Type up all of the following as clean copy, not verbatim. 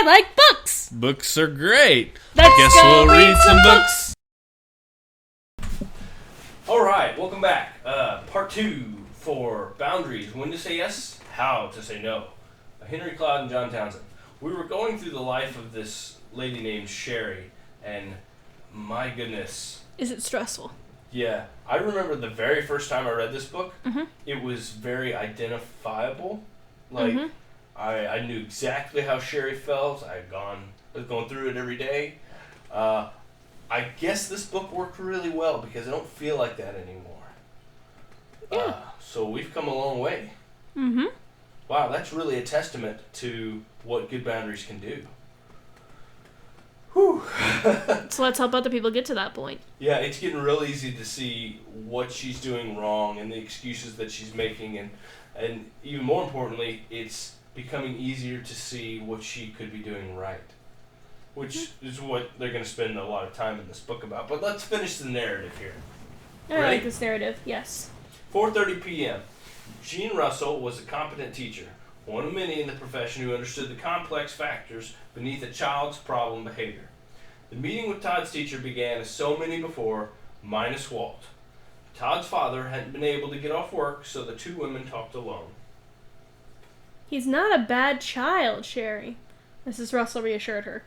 like books. Books are great. Let's go we'll read some books. Alright, welcome back. Part 2 for Boundaries. When to say yes, how to say no. By Henry Cloud and John Townsend. We were going through the life of this lady named Sherry, and my goodness. Is it stressful? Yeah, I remember the very first time I read this book, Mm-hmm. it was very identifiable. Like, Mm-hmm. I knew exactly how Sherry felt. I was going through it every day. I guess this book worked really well because I don't feel like that anymore. Yeah. So we've come a long way. Mm-hmm. Wow, that's really a testament to what good boundaries can do. Whew. So let's help other people get to that point. Yeah, it's getting real easy to see what she's doing wrong and the excuses that she's making, and even more importantly, it's becoming easier to see what she could be doing right, which is what they're going to spend a lot of time in this book about. But let's finish the narrative here. I Ready? like this narrative, yes. 4:30 p.m. Gene Russell was a competent teacher, one of many in the profession who understood the complex factors beneath a child's problem behavior. The meeting with Todd's teacher began as so many before, minus Walt. Todd's father hadn't been able to get off work, so the two women talked alone. He's not a bad child, Sherry, Mrs. Russell reassured her.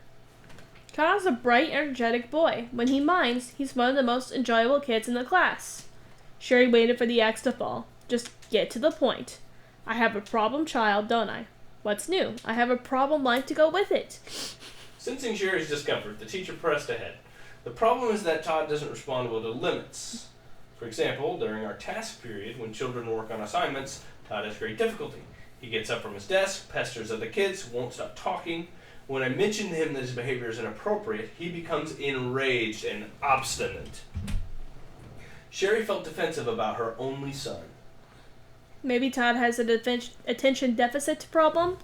Todd's a bright, energetic boy. When he minds, he's one of the most enjoyable kids in the class. Sherry waited for the axe to fall. Just get to the point. I have a problem child, don't I? What's new? I have a problem life to go with it. Sensing Sherry's discomfort, the teacher pressed ahead. The problem is that Todd doesn't respond well to limits. For example, during our task period, when children work on assignments, Todd has great difficulty. He gets up from his desk, pesters other kids, won't stop talking. When I mention to him that his behavior is inappropriate, he becomes enraged and obstinate. Sherry felt defensive about her only son. Maybe Todd has an attention deficit problem,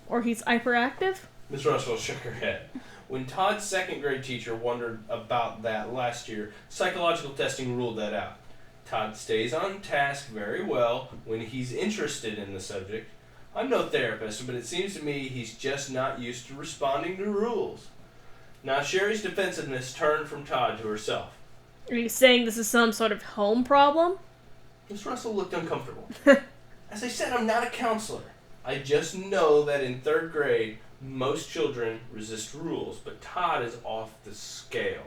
or he's hyperactive. Miss Russell shook her head. When Todd's second grade teacher wondered about that last year, psychological testing ruled that out. Todd stays on task very well when he's interested in the subject. I'm no therapist, but it seems to me he's just not used to responding to rules. Now Sherry's defensiveness turned from Todd to herself. Are you saying this is some sort of home problem? Miss Russell looked uncomfortable. As I said, I'm not a counselor. I just know that in third grade, most children resist rules, but Todd is off the scale.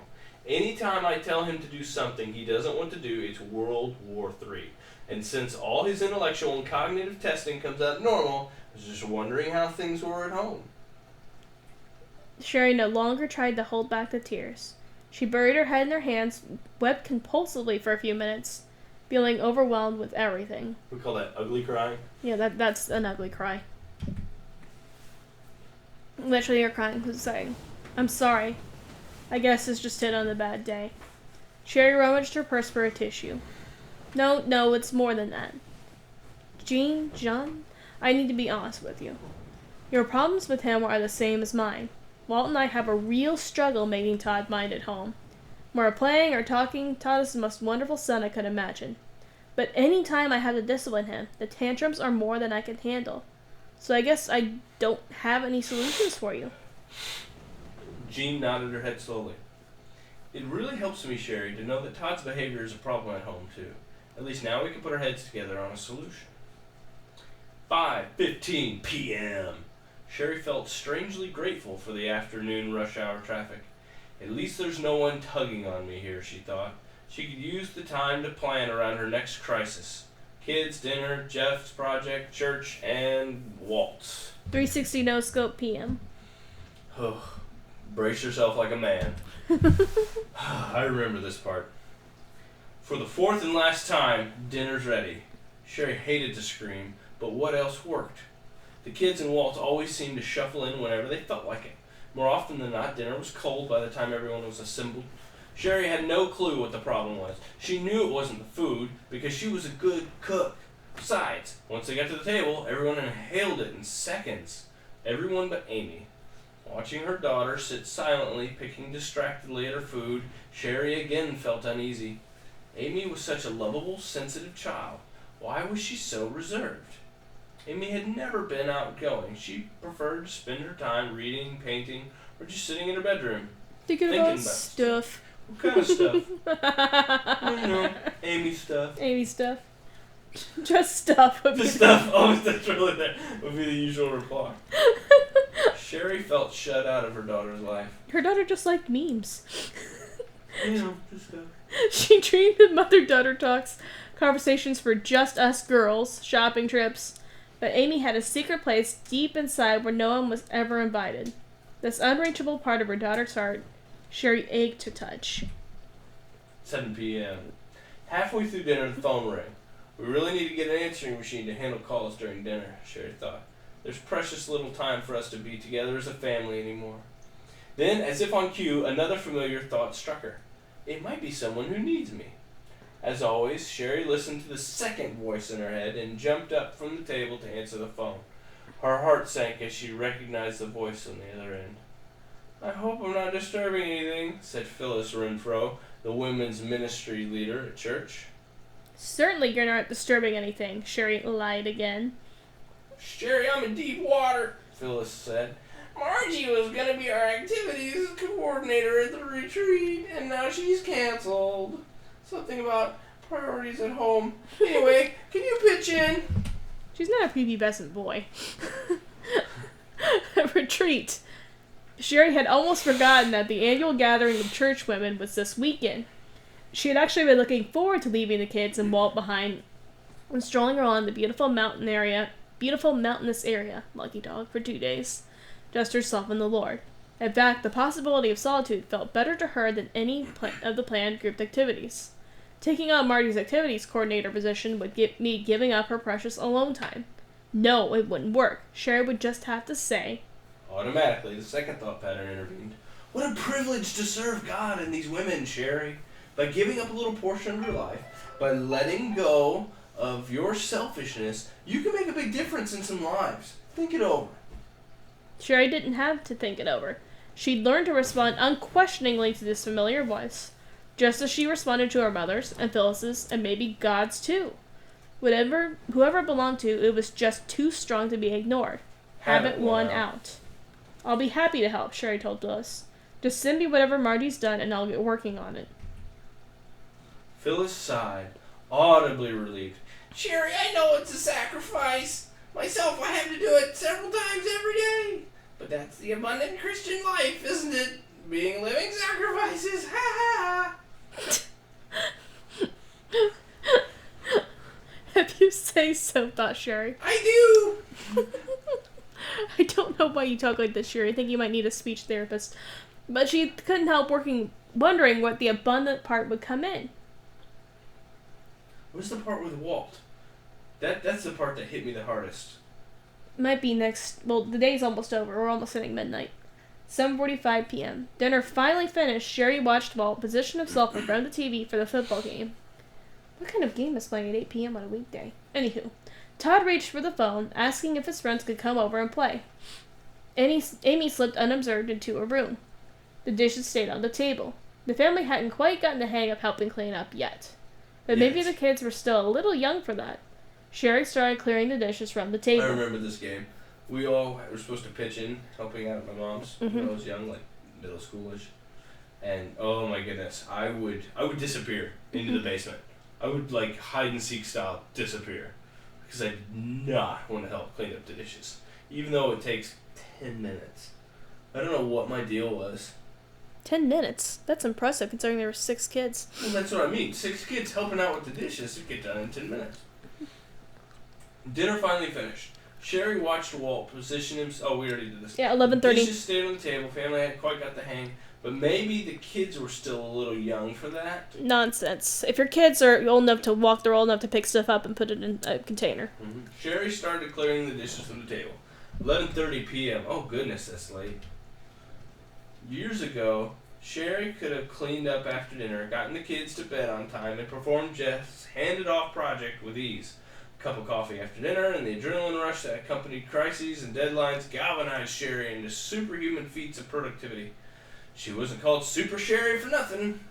Anytime I tell him to do something he doesn't want to do, it's World War III. And since all his intellectual and cognitive testing comes out normal, I was just wondering how things were at home. Sherry no longer tried to hold back the tears. She buried her head in her hands, wept compulsively for a few minutes, feeling overwhelmed with everything. We call that ugly crying. Yeah, that's an ugly cry. Literally, her crying was saying, I'm sorry. I guess it's just hit on a bad day. Sherry rummaged her purse for a tissue. No, it's more than that. John, I need to be honest with you. Your problems with him are the same as mine. Walt and I have a real struggle making Todd mind at home. When we're playing or talking, Todd is the most wonderful son I could imagine. But any time I have to discipline him, the tantrums are more than I can handle. So I guess I don't have any solutions for you. Jean nodded her head slowly. It really helps me, Sherry, to know that Todd's behavior is a problem at home, too. At least now we can put our heads together on a solution. 5:15 p.m. Sherry felt strangely grateful for the afternoon rush hour traffic. At least there's no one tugging on me here, she thought. She could use the time to plan around her next crisis. Kids, dinner, Jeff's project, church, and Waltz. 3:60 no scope p.m. Oh, brace yourself like a man. I remember this part. For the fourth and last time, dinner's ready. Sherry hated to scream, but what else worked? The kids and Walt always seemed to shuffle in whenever they felt like it. More often than not, dinner was cold by the time everyone was assembled. Sherry had no clue what the problem was. She knew it wasn't the food, because she was a good cook. Besides, once they got to the table, everyone inhaled it in seconds. Everyone but Amy. Watching her daughter sit silently, picking distractedly at her food, Sherry again felt uneasy. Amy was such a lovable, sensitive child. Why was she so reserved? Amy had never been outgoing. She preferred to spend her time reading, painting, or just sitting in her bedroom. Thinking about stuff. What kind of stuff? Amy stuff. Amy stuff. Just stuff. The stuff. Oh, that's really that would be the usual reply. Sherry felt shut out of her daughter's life. Her daughter just liked memes. Just stuff. She dreamed of mother-daughter talks, conversations for just us girls, shopping trips. But Amy had a secret place deep inside where no one was ever invited. This unreachable part of her daughter's heart, Sherry ached to touch. 7 p.m. Halfway through dinner, the phone rang. We really need to get an answering machine to handle calls during dinner, Sherry thought. There's precious little time for us to be together as a family anymore. Then, as if on cue, another familiar thought struck her. It might be someone who needs me. As always, Sherry listened to the second voice in her head and jumped up from the table to answer the phone. Her heart sank as she recognized the voice on the other end. I hope I'm not disturbing anything, said Phyllis Renfro, the women's ministry leader at church. Certainly you're not disturbing anything, Sherry lied again. Sherry, I'm in deep water, Phyllis said. Margie was going to be our activities coordinator at the retreat, and now she's canceled. Something about priorities at home. Anyway, can you pitch in? She's not a prepubescent boy. A retreat. Sherry had almost forgotten that the annual gathering of church women was this weekend. She had actually been looking forward to leaving the kids and Walt behind and strolling around the beautiful mountainous area, lucky dog, for 2 days. Just herself and the Lord. In fact, the possibility of solitude felt better to her than any of the planned grouped activities. Taking on Marty's activities coordinator position would mean giving up her precious alone time. No, it wouldn't work. Sherry would just have to say... Automatically, the second thought pattern intervened. What a privilege to serve God and these women, Sherry. By giving up a little portion of your life, by letting go of your selfishness, you can make a big difference in some lives. Think it over. Sherry didn't have to think it over. She'd learned to respond unquestioningly to this familiar voice, just as she responded to her mother's and Phyllis's and maybe God's too. Whoever it belonged to, it was just too strong to be ignored. Habit won out. I'll be happy to help, Sherry told Phyllis. Just send me whatever Marty's done and I'll get working on it. Phyllis sighed, audibly relieved. Sherry, I know it's a sacrifice. Myself, I have to do it several times every day. But that's the abundant Christian life, isn't it? Being living sacrifices. Ha ha! If you say so, thought Sherry. I do! I don't know why you talk like this, Sherry. I think you might need a speech therapist. But she couldn't help wondering what the abundant part would come in. What's the part with Walt? That's the part that hit me the hardest. Might be next... Well, the day's almost over. We're almost hitting midnight. 7:45 p.m. Dinner finally finished. Sherry watched Walt position himself in front of the TV for the football game. What kind of game is playing at 8 p.m. on a weekday? Anywho, Todd reached for the phone, asking if his friends could come over and play. Amy slipped unobserved into her room. The dishes stayed on the table. The family hadn't quite gotten the hang of helping clean up yet. But maybe the kids were still a little young for that. Sherry started clearing the dishes from the table. I remember this game. We all were supposed to pitch in, helping out at my mom's when I was young, like middle schoolish. And oh my goodness, I would disappear into the basement. I would like hide and seek style disappear because I did not want to help clean up the dishes, even though it takes 10 minutes. I don't know what my deal was. 10 minutes? That's impressive considering there were 6 kids. Well, that's what I mean. 6 kids helping out with the dishes to get done in 10 minutes. Dinner finally finished. Sherry watched Walt position himself. Oh, we already did this. Yeah, 11:30. Dishes stayed on the table. Family hadn't quite got the hang. But maybe the kids were still a little young for that. Nonsense. If your kids are old enough to walk, they're old enough to pick stuff up and put it in a container. Mm-hmm. Sherry started clearing the dishes from the table. 11:30 p.m. Oh, goodness, that's late. Years ago, Sherry could have cleaned up after dinner, gotten the kids to bed on time, and performed Jeff's handed-off project with ease. A cup of coffee after dinner, and the adrenaline rush that accompanied crises and deadlines galvanized Sherry into superhuman feats of productivity. She wasn't called Super Sherry for nothing,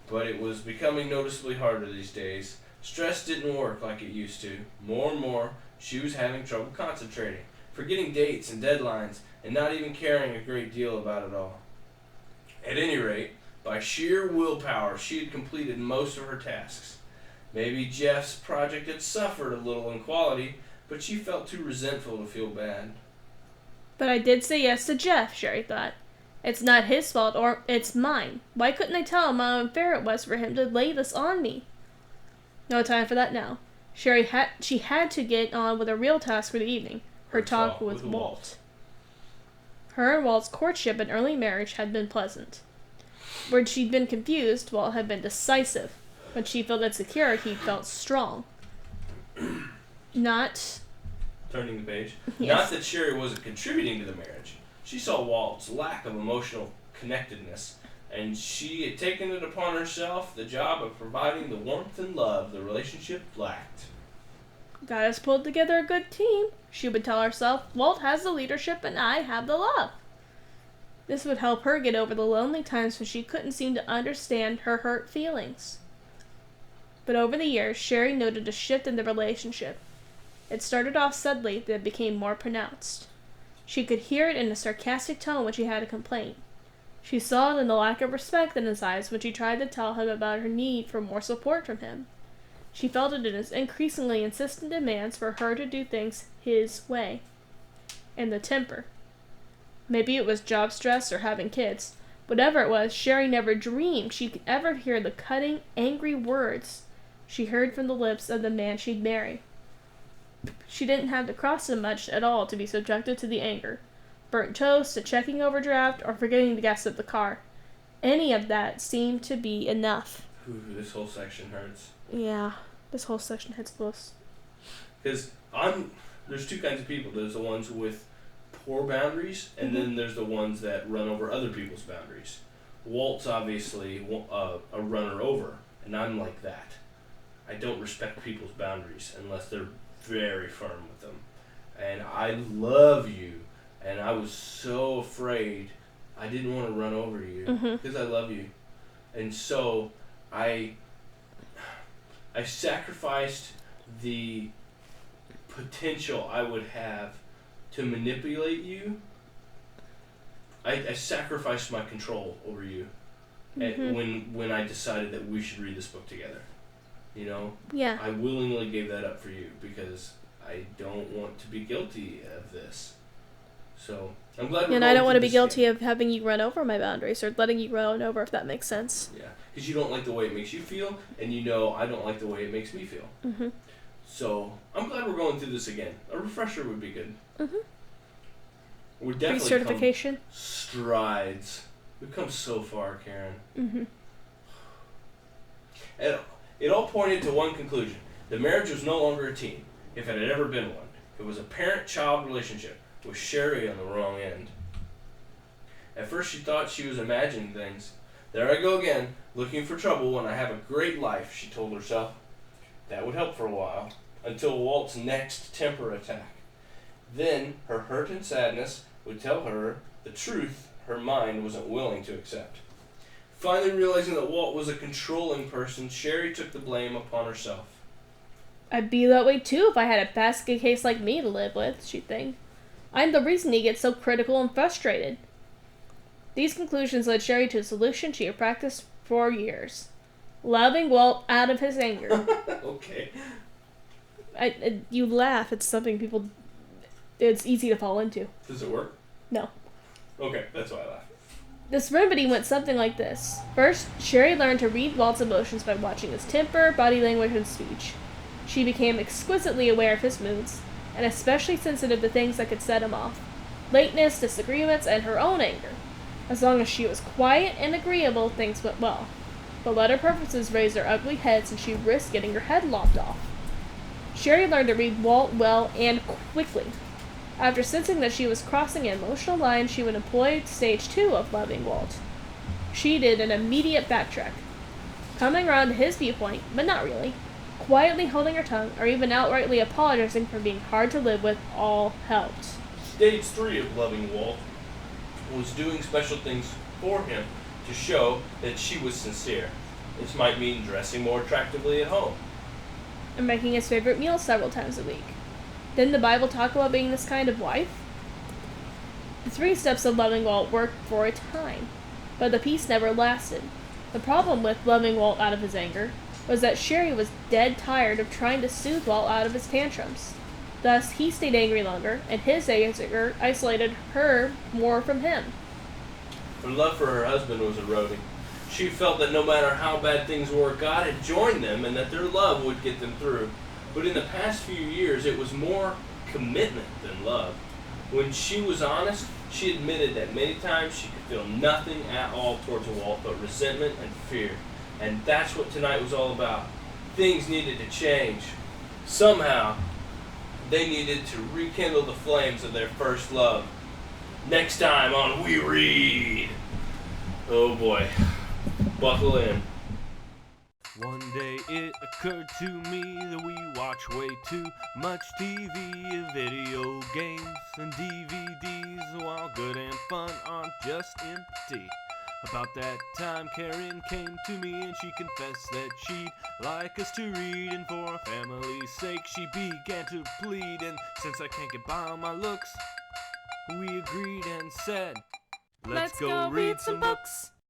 but it was becoming noticeably harder these days. Stress didn't work like it used to. More and more, she was having trouble concentrating, forgetting dates and deadlines, and not even caring a great deal about it all. At any rate, by sheer willpower, she had completed most of her tasks. Maybe Jeff's project had suffered a little in quality, but she felt too resentful to feel bad. But I did say yes to Jeff, Sherry thought. It's not his fault, or it's mine. Why couldn't I tell him how unfair it was for him to lay this on me? No time for that now. She had to get on with a real task for the evening, her talk with Walt. Her and Walt's courtship and early marriage had been pleasant. Where she'd been confused, Walt had been decisive. When she felt insecure, he felt strong. Not... Turning the page. Yes. Not that Sherry wasn't contributing to the marriage. She saw Walt's lack of emotional connectedness, and she had taken it upon herself the job of providing the warmth and love the relationship lacked. Got us pulled together a good team, she would tell herself. Walt has the leadership and I have the love. This would help her get over the lonely times when she couldn't seem to understand her hurt feelings. But over the years, Sherry noted a shift in the relationship. It started off subtly, then became more pronounced. She could hear it in a sarcastic tone when she had a complaint. She saw it in the lack of respect in his eyes when she tried to tell him about her need for more support from him. She felt it in his increasingly insistent demands for her to do things his way. And the temper. Maybe it was job stress or having kids. Whatever it was, Sherry never dreamed she could ever hear the cutting, angry words she heard from the lips of the man she'd marry. She didn't have to cross him much at all to be subjected to the anger. Burnt toast, a checking overdraft, or forgetting to gas up the car. Any of that seemed to be enough. Ooh, this whole section hurts. Yeah, this whole section hits close. Because there's two kinds of people. There's the ones with poor boundaries, and then there's the ones that run over other people's boundaries. Walt's obviously a runner over, and I'm like that. I don't respect people's boundaries unless they're very firm with them. And I love you, and I was so afraid I didn't want to run over you because I love you. And so I sacrificed the potential I would have to manipulate you. I sacrificed my control over you when I decided that we should read this book together. You know? Yeah. I willingly gave that up for you because I don't want to be guilty of this. So, I'm glad we're And I don't want to be guilty of having you run over my boundaries or letting you run over, if that makes sense. Yeah. Because you don't like the way it makes you feel, and you know I don't like the way it makes me feel. Mm-hmm. So, I'm glad we're going through this again. A refresher would be good. Mm-hmm. We're definitely Pre-certification. Strides. We've come so far, Karen. Mm-hmm. It all pointed to one conclusion. The marriage was no longer a team, if it had ever been one. It was a parent-child relationship, with Sherry on the wrong end. At first she thought she was imagining things. There I go again, looking for trouble when I have a great life, she told herself. That would help for a while, until Walt's next temper attack. Then her hurt and sadness would tell her the truth her mind wasn't willing to accept. Finally realizing that Walt was a controlling person, Sherry took the blame upon herself. I'd be that way too if I had a basket case like me to live with, she'd think. I'm the reason he gets so critical and frustrated. These conclusions led Sherry to a solution she had practiced for years. Loving Walt out of his anger. Okay. You laugh. It's something people... It's easy to fall into. Does it work? No. Okay, that's why I laugh. This remedy went something like this. First, Sherry learned to read Walt's emotions by watching his temper, body language, and speech. She became exquisitely aware of his moods, and especially sensitive to things that could set him off. Lateness, disagreements, and her own anger. As long as she was quiet and agreeable, things went well. But let her preferences raise their ugly heads and she risked getting her head lopped off. Sherry learned to read Walt well and quickly. After sensing that she was crossing an emotional line, she would employ stage 2 of loving Walt. She did an immediate backtrack, coming around to his viewpoint, but not really. Quietly holding her tongue, or even outrightly apologizing for being hard to live with, all helped. Stage 3 of loving Walt was doing special things for him to show that she was sincere. This might mean dressing more attractively at home. And making his favorite meal several times a week. Didn't the Bible talk about being this kind of wife? The 3 steps of loving Walt worked for a time, but the peace never lasted. The problem with loving Walt out of his anger was that Sherry was dead tired of trying to soothe Walt out of his tantrums. Thus, he stayed angry longer, and his anger isolated her more from him. Her love for her husband was eroding. She felt that no matter how bad things were, God had joined them and that their love would get them through. But in the past few years, it was more commitment than love. When she was honest, she admitted that many times she could feel nothing at all towards Walt but resentment and fear. And that's what tonight was all about. Things needed to change. Somehow, they needed to rekindle the flames of their first love. Next time on WeRead. Oh boy. Buckle in. One day it occurred to me that we watch way too much TV, video games, and DVDs, while good and fun aren't just empty. About that time Karen came to me and she confessed that she'd like us to read, and for our family's sake she began to plead. And since I can't get by on my looks, we agreed and said, let's go read some books.